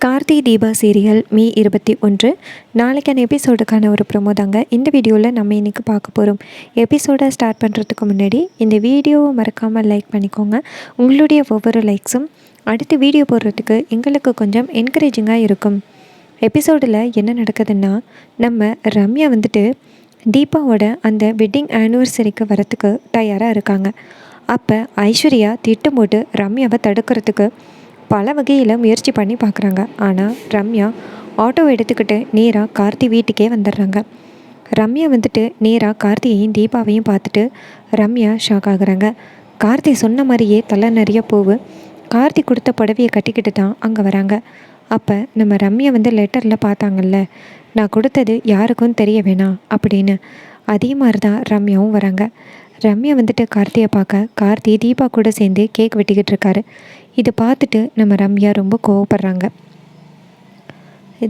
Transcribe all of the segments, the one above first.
Karthi Deepa serial மே 21 நாளைக்கான எபிசோடுக்கான ஒரு promo தாங்க இந்த வீடியோவில் நம்ம இன்றைக்கி பார்க்க போகிறோம். எபிசோடை ஸ்டார்ட் பண்ணுறதுக்கு முன்னாடி இந்த வீடியோவை மறக்காமல் லைக் பண்ணிக்கோங்க. உங்களுடைய ஒவ்வொரு லைக்ஸும் அடுத்து வீடியோ போடுறதுக்கு எங்களுக்கு கொஞ்சம் என்கரேஜிங்காக இருக்கும். எபிசோடில் என்ன நடக்குதுன்னா, நம்ம ரம்யா தீபாவோட அந்த வெட்டிங் ஆனிவர்சரிக்கு வரத்துக்கு தயாராக இருக்காங்க. அப்போ ஐஸ்வர்யா திட்டம் போட்டு ரம்யாவை தடுக்கிறதுக்கு பல வகையில் முயற்சி பண்ணி பார்க்குறாங்க. ஆனால் ரம்யா ஆட்டோ எடுத்துக்கிட்டு நேராக கார்த்தி வீட்டுக்கே வந்துடுறாங்க. ரம்யா நேராக கார்த்தியையும் தீபாவையும் பார்த்துட்டு ரம்யா ஷாக் ஆகுறாங்க. கார்த்தி சொன்ன மாதிரியே தலை நிறைய பூவு கார்த்தி கொடுத்த புடவையை கட்டிக்கிட்டு தான் அங்கே வராங்க. அப்போ நம்ம ரம்யா லெட்டரில் பார்த்தாங்கல்ல, நான் கொடுத்தது யாருக்கும் தெரிய வேணாம் அப்படின்னு, அதே மாதிரி தான் ரம்யாவும் வராங்க. ரம்யா கார்த்தியை பார்க்க கார்த்தி தீபா கூட சேர்ந்து கேக் வெட்டிக்கிட்டு இருக்காரு. இதை பார்த்துட்டு நம்ம ரம்யா ரொம்ப கோவப்படுறாங்க.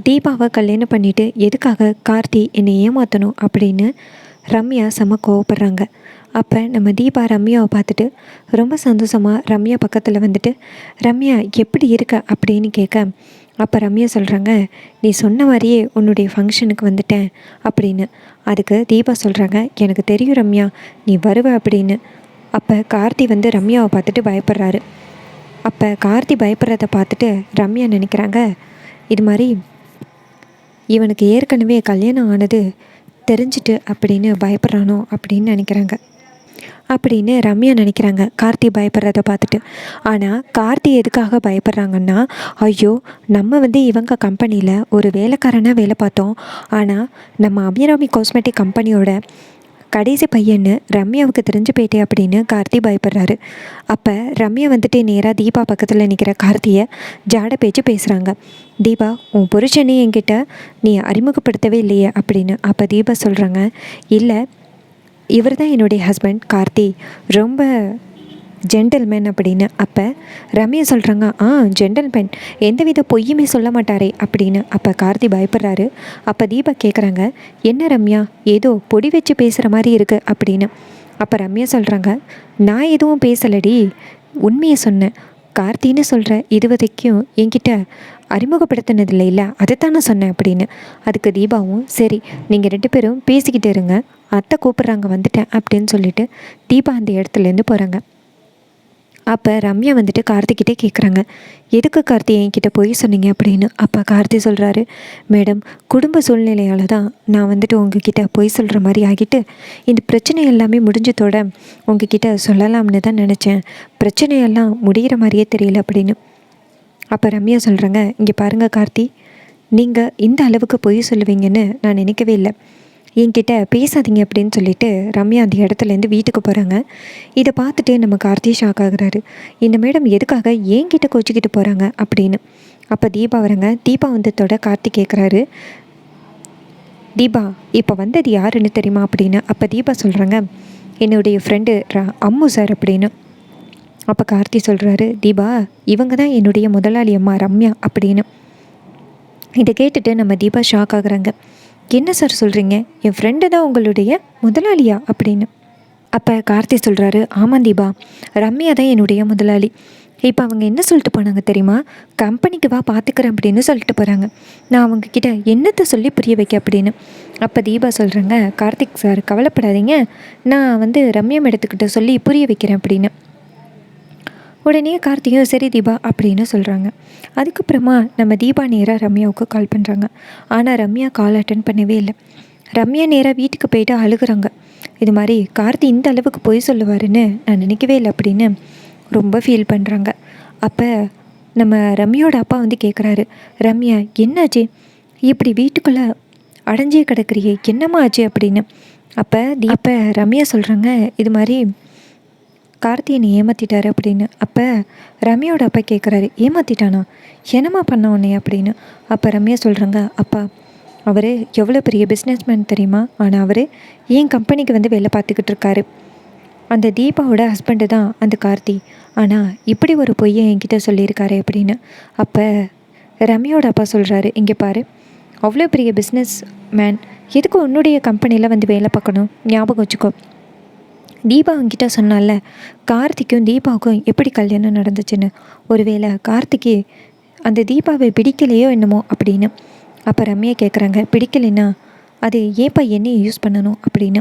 தீபாவை கல்யாணம் பண்ணிவிட்டு எதுக்காக கார்த்தி என்னை ஏமாற்றணும் அப்படின்னு ரம்யா செம்ம கோவப்படுறாங்க. அப்போ நம்ம தீபா ரம்யாவை பார்த்துட்டு ரொம்ப சந்தோஷமாக ரம்யா பக்கத்தில் ரம்யா எப்படி இருக்க அப்படின்னு கேட்க, அப்போ ரம்யா சொல்கிறாங்க, நீ சொன்ன மாதிரியே உன்னுடைய ஃபங்க்ஷனுக்கு வந்துட்டேன் அப்படின்னு. அதுக்கு தீபா சொல்கிறாங்க, எனக்கு தெரியும் ரம்யா நீ வருவ அப்படின்னு. அப்போ கார்த்தி ரம்யாவை பார்த்துட்டு பயப்படுறாரு. அப்போ கார்த்தி பயப்படுறத பார்த்துட்டு ரம்யா நினைக்கிறாங்க, இது மாதிரி இவனுக்கு ஏற்கனவே கல்யாணம் ஆனது தெரிஞ்சிட்டு அப்படின்னு பயப்படுறானோ அப்படின்னு நினைக்கிறாங்க அப்படின்னு ரம்யா நினைக்கிறாங்க கார்த்தி பயப்படுறத பார்த்துட்டு. ஆனால் கார்த்தி எதுக்காக பயப்படுறாங்கன்னா, ஐயோ நம்ம இவங்க கம்பெனியில் ஒரு வேலைக்காரனாக வேலை பார்த்தோம், ஆனால் நம்ம அபிராமி காஸ்மெட்டிக் கம்பெனியோட கடைசி பையன்னு ரம்யாவுக்கு தெரிஞ்சு போயிட்டே அப்படின்னு கார்த்தி பயப்படுறாரு. அப்போ ரம்யா நேராக தீபா பக்கத்தில் நிற்கிற கார்த்தியை ஜாட பேச்சு பேசுகிறாங்க. தீபா, உன் புருஷனே என்கிட்ட நீ அறிமுகப்படுத்தவே இல்லையே அப்படின்னு. அப்போ தீபா சொல்கிறாங்க, இல்லை இவர் தான் என்னுடைய ஹஸ்பண்ட் கார்த்தி, ரொம்ப ஜென்டில்மேன் அப்படின்னு. அப்போ ரம்யா சொல்கிறாங்க, ஜென்டில்மேன் எந்தவித பொய்யுமே சொல்ல மாட்டாரே அப்படின்னு. அப்போ கார்த்தி பயப்படுறாரு. அப்போ தீபா கேட்குறாங்க, என்ன ரம்யா ஏதோ பொடி வச்சு பேசுகிற மாதிரி இருக்குது அப்படின்னு. அப்போ ரம்யா சொல்கிறாங்க, நான் எதுவும் பேசலடி, உண்மையை சொன்னேன். கார்த்தின்னு சொல்கிற இதுவரைக்கும் என்கிட்ட அறிமுகப்படுத்தினதில்லை, இல்லை அதைத்தான் நான் சொன்னேன் அப்படின்னு. அதுக்கு தீபாவும், சரி நீங்கள் 2 பேரும் பேசிக்கிட்டு இருங்க, அத்தை கூப்பிட்றாங்க வந்துட்டேன் அப்படின்னு சொல்லிட்டு தீபா அந்த இடத்துலேருந்து போகிறாங்க. அப்போ ரம்யா கார்த்திக்கிட்டே கேட்குறாங்க, எதுக்கு கார்த்தி என்கிட்ட போய் சொன்னீங்க அப்படின்னு. அப்போ கார்த்தி சொல்கிறாரு, மேடம் குடும்ப சூழ்நிலையால் தான் நான் உங்ககிட்ட போய் சொல்கிற மாதிரி ஆகிட்டு இந்த பிரச்சனை எல்லாமே முடிஞ்சதோட உங்ககிட்ட சொல்லலாம்னு தான் நினச்சேன், பிரச்சனையெல்லாம் முடிகிற மாதிரியே தெரியல அப்படின்னு. அப்போ ரம்யா சொல்கிறாங்க, இங்கே பாருங்கள் கார்த்தி, நீங்கள் இந்த அளவுக்கு பொய் சொல்லுவீங்கன்னு நான் நினைக்கவே இல்லை, என்கிட்ட பேசாதீங்க அப்படின்னு சொல்லிட்டு ரம்யா அந்த இடத்துலேருந்து வீட்டுக்கு போகிறாங்க. இதை பார்த்துட்டு நம்ம கார்த்தி ஷாக் ஆகுறாரு. இந்த மேடம் எதுக்காக என்கிட்ட கோச்சிக்கிட்டு போகிறாங்க அப்படின்னு. அப்போ தீபா வரங்க. தீபா வந்ததோட கார்த்தி கேட்குறாரு, தீபா இப்போ வந்தது யாருன்னு தெரியுமா அப்படின்னு. அப்போ தீபா சொல்கிறாங்க, என்னுடைய ஃப்ரெண்டு அம்மு சார் அப்படின்னு. அப்போ கார்த்தி சொல்கிறாரு, தீபா இவங்க தான் என்னுடைய முதலாளி அம்மா ரம்யா அப்படின்னு. இதை கேட்டுட்டு நம்ம தீபா ஷாக் ஆகுறாங்க. என்ன சார் சொல்கிறீங்க, என் ஃப்ரெண்டு தான் உங்களுடைய முதலாளியா அப்படின்னு. அப்போ கார்த்தி சொல்கிறாரு, ஆமாம் தீபா, ரம்யா தான் என்னுடைய முதலாளி. இப்போ அவங்க என்ன சொல்லிட்டு போனாங்க தெரியுமா, கம்பெனிக்கு வா பார்த்துக்கிறேன் அப்படின்னு சொல்லிட்டு போகிறாங்க. நான் அவங்கக்கிட்ட என்னத்தை சொல்லி புரிய வைக்க அப்படின்னு. அப்போ தீபா சொல்கிறாங்க, கார்த்திக் சார் கவலைப்படாதீங்க, நான் ரம்யா மேடத்துக்கிட்ட சொல்லி புரிய வைக்கிறேன் அப்படின்னு. உடனே கார்த்தியும் சரி தீபா அப்படின்னு சொல்கிறாங்க. அதுக்கப்புறமா நம்ம தீபா நேராக ரம்யாவுக்கு கால் பண்ணுறாங்க. ஆனால் ரம்யா கால் அட்டன் பண்ணவே இல்லை. ரம்யா நேராக வீட்டுக்கு போயிட்டு அழுகுறாங்க. இது மாதிரி கார்த்தி இந்த அளவுக்கு பொய் சொல்லுவாருன்னு நான் நினைக்கவே இல்லை அப்படின்னு ரொம்ப ஃபீல் பண்ணுறாங்க. அப்போ நம்ம ரம்யாவோட அப்பா கேட்குறாரு, ரம்யா என்னாச்சு, இப்படி வீட்டுக்குள்ளே அடைஞ்சே கிடக்குறியே, என்னம்மா ஆச்சு அப்படின்னு. அப்போ ரம்யா சொல்கிறாங்க, இது மாதிரி கார்த்தி என்னை ஏமாற்றிட்டாரு அப்படின்னு. அப்போ ரம்யாவோட அப்பா கேட்குறாரு, ஏமாற்றிட்டானா, என்னம்மா பண்ண உடனே அப்படின்னு. அப்போ ரம்யா சொல்கிறாங்க, அப்பா அவர் எவ்வளோ பெரிய பிஸ்னஸ்மேன் தெரியுமா, ஆனால் அவர் என் கம்பெனிக்கு வேலை பார்த்துக்கிட்டு இருக்காரு, அந்த தீபாவோட ஹஸ்பண்டு தான் அந்த கார்த்தி, ஆனால் இப்படி ஒரு பொய்யை என்கிட்ட சொல்லியிருக்காரு அப்படின்னு. அப்போ ரம்யாவோட அப்பா சொல்கிறாரு, இங்கே பாரு, அவ்வளோ பெரிய பிஸ்னஸ் மேன் எதுக்கு உன்னுடைய கம்பெனியில் வேலை பார்க்கணும், ஞாபகம் வச்சுக்கோ. தீபா அவங்கிட்ட சொன்னால கார்த்திக்கும் தீபாவுக்கும் எப்படி கல்யாணம் நடந்துச்சுன்னு, ஒருவேளை கார்த்திக்கு அந்த தீபாவை பிடிக்கலையோ என்னமோ அப்படின்னு. அப்போ ரம்யா கேட்குறாங்க, பிடிக்கலைன்னா அது ஏன்ப்பா என்னையை யூஸ் பண்ணணும் அப்படின்னு.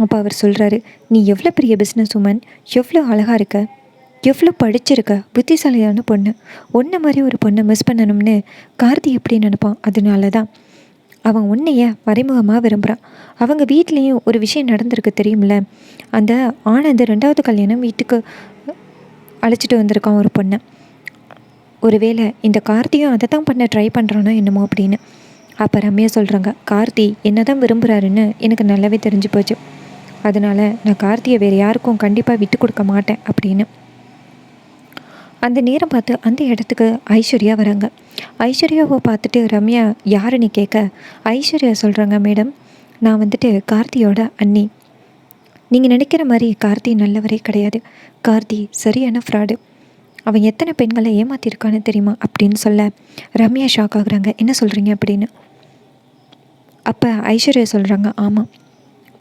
அப்போ அவர் சொல்கிறாரு, நீ எவ்வளோ பெரிய பிஸ்னஸ் உமன், எவ்வளோ அழகாக இருக்க, எவ்வளோ படிச்சிருக்க, புத்திசாலியான பொண்ணு, ஒன்றை மாதிரி ஒரு பொண்ணை மிஸ் பண்ணணும்னு கார்த்தி எப்படி நினைப்பான். அதனால தான் அவன் உன்னைய மறைமுகமாக விரும்புகிறான். அவங்க வீட்லேயும் ஒரு விஷயம் நடந்திருக்கு தெரியுமில்ல, அந்த ஆனந்த் 2வது கல்யாணம் வீட்டுக்கு அழைச்சிட்டு வந்திருக்கான் ஒரு பொண்ணை. ஒருவேளை இந்த கார்த்தியும் அதை தான் பண்ண ட்ரை பண்ணுறானோ என்னமோ அப்படின்னு. அப்போ ரம்யா சொல்கிறாங்க, கார்த்தி என்ன தான் விரும்புகிறாருன்னு எனக்கு நல்லாவே தெரிஞ்சு போச்சு. அதனால் நான் கார்த்தியை வேறு யாருக்கும் கண்டிப்பாக விட்டு கொடுக்க மாட்டேன் அப்படின்னு. அந்த நேரம் பார்த்து அந்த இடத்துக்கு ஐஸ்வர்யா வராங்க. ஐஸ்வர்யாவை பார்த்துட்டு ரம்யா யாருன்னு கேட்க, ஐஸ்வர்யா சொல்கிறாங்க, மேடம் நான் வந்துட்டு கார்த்தியோட அண்ணி. நீங்கள் நினைக்கிற மாதிரி கார்த்தி நல்லவரே கிடையாது. கார்த்தி சரியான ஃப்ராடு. அவன் எத்தனை பெண்களை ஏமாற்றிருக்கான்னு தெரியுமா அப்படின்னு சொல்ல ரம்யா ஷாக் ஆகுறாங்க. என்ன சொல்கிறீங்க அப்படின்னு. அப்போ ஐஸ்வர்யா சொல்கிறாங்க, ஆமாம்,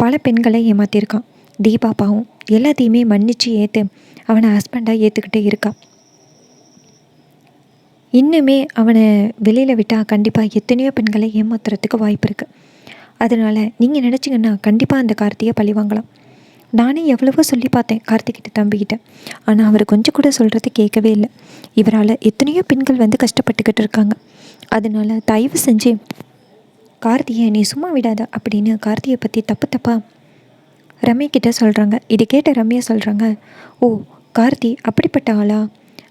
பல பெண்களை ஏமாற்றிருக்கான். தீபா பாவம் எல்லாத்தையுமே மன்னிச்சு ஏற்று அவனை ஹஸ்பண்டாக ஏற்றுக்கிட்டே இருக்கான். இன்னுமே அவனை வெளியில் விட்டால் கண்டிப்பாக எத்தனையோ பெண்களை ஏமாத்துறதுக்கு வாய்ப்பு இருக்குது. அதனால் நீங்கள் நினச்சிங்கன்னா கண்டிப்பாக அந்த கார்த்தியை பழி வாங்கலாம். நானே எவ்வளவோ சொல்லி பார்த்தேன் கார்த்திகிட்ட, தம்பிக்கிட்ட. ஆனால் அவர் கொஞ்சம் கூட சொல்கிறது கேட்கவே இல்லை. இவரால் எத்தனையோ பெண்கள் வந்து கஷ்டப்பட்டுக்கிட்டு இருக்காங்க. அதனால் தயவு செஞ்சு கார்த்தியை நீ சும்மா விடாத அப்படின்னு கார்த்தியை பற்றி தப்பாக ரம்யா கிட்ட சொல்கிறாங்க. இது கேட்ட ரம்யா சொல்கிறாங்க, ஓ கார்த்தி அப்படிப்பட்ட ஆளா,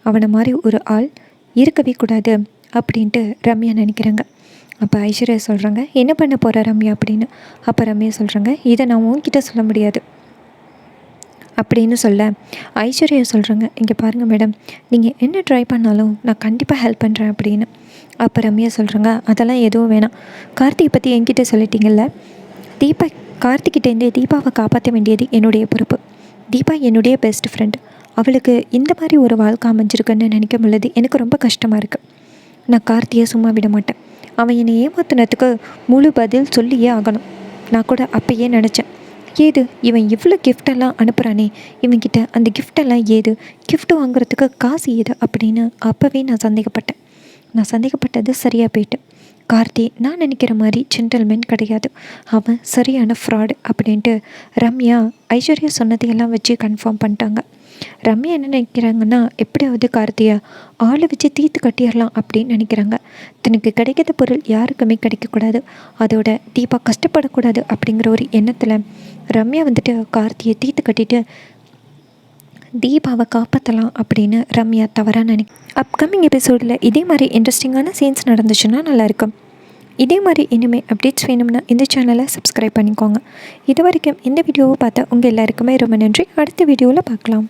அவனை மாதிரி ஒரு ஆள் இருக்கவே கூடாது அப்படின்ட்டு ரம்யா நினைக்கிறாங்க. அப்போ ஐஸ்வர்யா சொல்கிறாங்க, என்ன பண்ண போகிற ரம்யா அப்படின்னு. அப்போ ரம்யா சொல்கிறாங்க, இதை நான் உன்கிட்ட சொல்ல முடியாது அப்படின்னு சொல்ல ஐஸ்வர்யா சொல்கிறாங்க, இங்கே பாருங்கள் மேடம், நீங்கள் என்ன ட்ரை பண்ணாலும் நான் கண்டிப்பாக ஹெல்ப் பண்ணுறேன் அப்படின்னு. அப்போ ரம்யா சொல்கிறாங்க, அதெல்லாம் எதுவும் வேணாம், கார்த்திகை பற்றி என்கிட்ட சொல்லிட்டீங்கல்ல, தீபா கார்த்திகிட்டேருந்தே தீபாவை காப்பாற்ற வேண்டியது என்னுடைய பொறுப்பு. தீபா என்னுடைய பெஸ்ட் ஃப்ரெண்ட். அவளுக்கு இந்த மாதிரி ஒரு வாழ்க்கை அமைஞ்சிருக்குன்னு நினைக்க முடியாது. எனக்கு ரொம்ப கஷ்டமாக இருக்குது. நான் கார்த்தியை சும்மா விட மாட்டேன். அவன் என்னை ஏமாத்தினத்துக்கு முழு பதில் சொல்லியே ஆகணும். நான் கூட அப்பயே நினச்சேன், ஏது இவன் இவ்வளோ கிஃப்டெல்லாம் அனுப்புகிறானே, இவன்கிட்ட அந்த கிஃப்டெல்லாம் ஏது, கிஃப்ட் வாங்குறதுக்கு காசு ஏது அப்படின்னு அப்போவே நான் சந்தேகப்பட்டது சரியாக போயிட்டு. கார்த்தி நான் நினைக்கிற மாதிரி ஜென்டல்மேன் கிடையாது, அவன் சரியான ஃப்ராடு அப்படின்ட்டு ரம்யா ஐஸ்வர்யா சொன்னதையெல்லாம் வச்சு கன்ஃபார்ம் பண்ணிட்டாங்க. ரம்யா என்ன நினைக்கிறாங்கன்னா, எப்படியாவது கார்த்தியை ஆளை வச்சு தீர்த்து கட்டிடலாம் அப்படின்னு நினைக்கிறாங்க. தனக்கு கிடைக்கிற பொருள் யாருக்குமே கிடைக்கக்கூடாது, அதோட தீபா கஷ்டப்படக்கூடாது அப்படிங்கிற ஒரு எண்ணத்தில் ரம்யா வந்துட்டு கார்த்தியை தீர்த்து கட்டிட்டு தீபாவை காப்பாற்றலாம் அப்படின்னு ரம்யா தவறாக அப்கமிங் எபிசோடில் இதே மாதிரி இன்ட்ரெஸ்டிங்கான சீன்ஸ் நடந்துச்சுன்னா நல்லாயிருக்கும். இதே மாதிரி இனிமேல் அப்டேட்ஸ் வேணும்னா இந்த சேனலை சப்ஸ்கிரைப் பண்ணிக்கோங்க. இது வரைக்கும் இந்த வீடியோவை பார்த்தா உங்கள் எல்லாருக்குமே ரொம்ப நன்றி. அடுத்த வீடியோவில் பார்க்கலாம்.